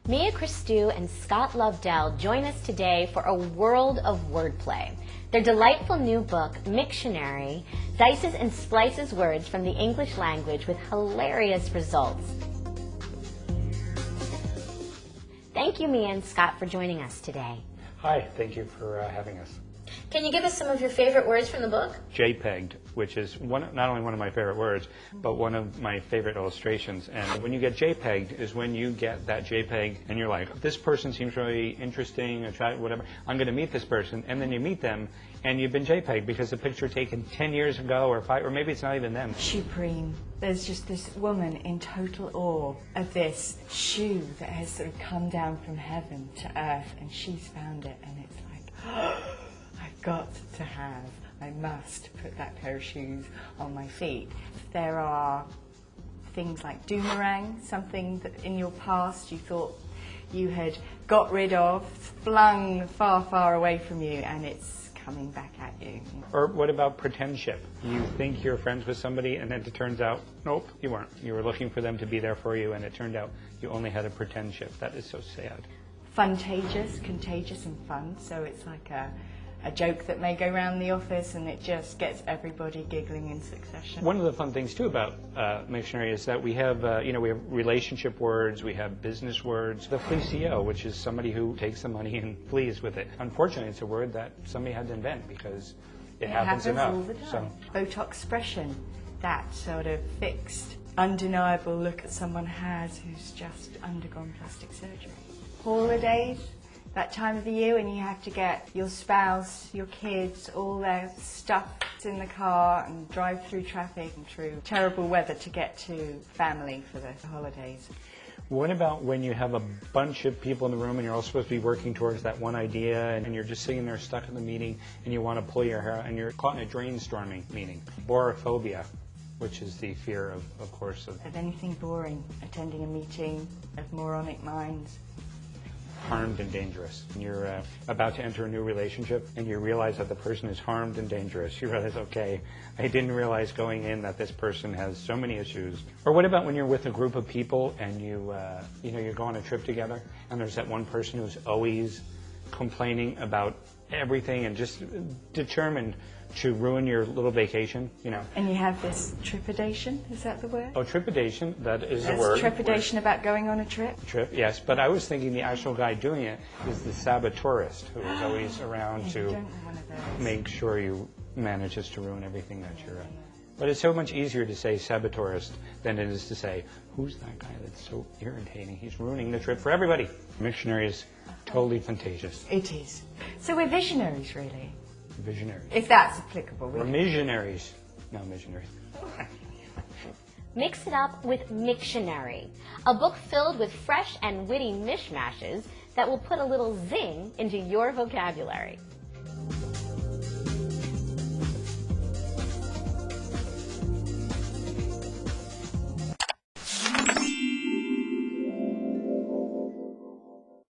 Mia Christou and Scott Lobdell join us today for a world of wordplay. Their delightful new book, Mixtionary, dices and splices words from the English language with hilarious results. Thank you, Mia and Scott, for joining us today. Hi, thank you for having us. Can you give us some of your favorite words from the book? JPEG'd, which is not only one of my favorite words, but one of my favorite illustrations. And when you get JPEG'd is when you get that JPEG and you're like, this person seems really interesting, attractive, whatever. I'm going to meet this person. And then you meet them and you've been JPEG'd because the picture taken 10 years ago or 5, or maybe it's not even them. Shoepreme. There's just this woman in total awe of this shoe that has sort of come down from heaven to earth, and she's found it, and it's like, I've got to have, I must put that pair of shoes on my feet. There are things like Doomerang, something that in your past you thought you had got rid of, flung far, far away from you, and it's coming back at you. Or what about PRETENDSHIP? You think you're friends with somebody and then it turns out, nope, you weren't. You were looking for them to be there for you and it turned out you only had a PRETENDSHIP. That is so sad. Funtagious, contagious and fun. So it's like a joke that may go around the office and it just gets everybody giggling in succession. One of the fun things too about Mixtionary is that we have, we have relationship words, we have business words. The fleecio, which is somebody who takes the money and flees with it. Unfortunately, it's a word that somebody had to invent because it happens enough. All the time. So. Botoxpression, that sort of fixed, undeniable look that someone has who's just undergone plastic surgery. Holidays. That time of the year when you have to get your spouse, your kids, all their stuff in the car and drive through traffic and through terrible weather to get to family for the holidays. What about when you have a bunch of people in the room and you're all supposed to be working towards that one idea and you're just sitting there stuck in the meeting and you want to pull your hair out and you're caught in a drainstorming meeting? Borophobia, which is the fear of course. Of anything boring, attending a meeting of moronic minds. Harmed and dangerous. When you're about to enter a new relationship and you realize that the person is harmed and dangerous, you realize, okay, I didn't realize going in that this person has so many issues. Or what about when you're with a group of people and you go on a trip together and there's that one person who's always complaining about everything and just determined to ruin your little vacation, And you have this trepidation, is that the word? Oh, trepidation, that is a word. There's trepidation about going on a trip? Trip, yes, but I was thinking the actual guy doing it is the sabotourist, who is always around to make sure you manages to ruin everything that you're at. But it's so much easier to say sabotourist than it is to say, who's that guy that's so irritating? He's ruining the trip for everybody. Mixtionary is totally fantastious. It is. So we're visionaries, really. Visionaries. If that's applicable. We're missionaries. No, missionaries. Mix it up with Mixtionary, a book filled with fresh and witty mishmashes that will put a little zing into your vocabulary.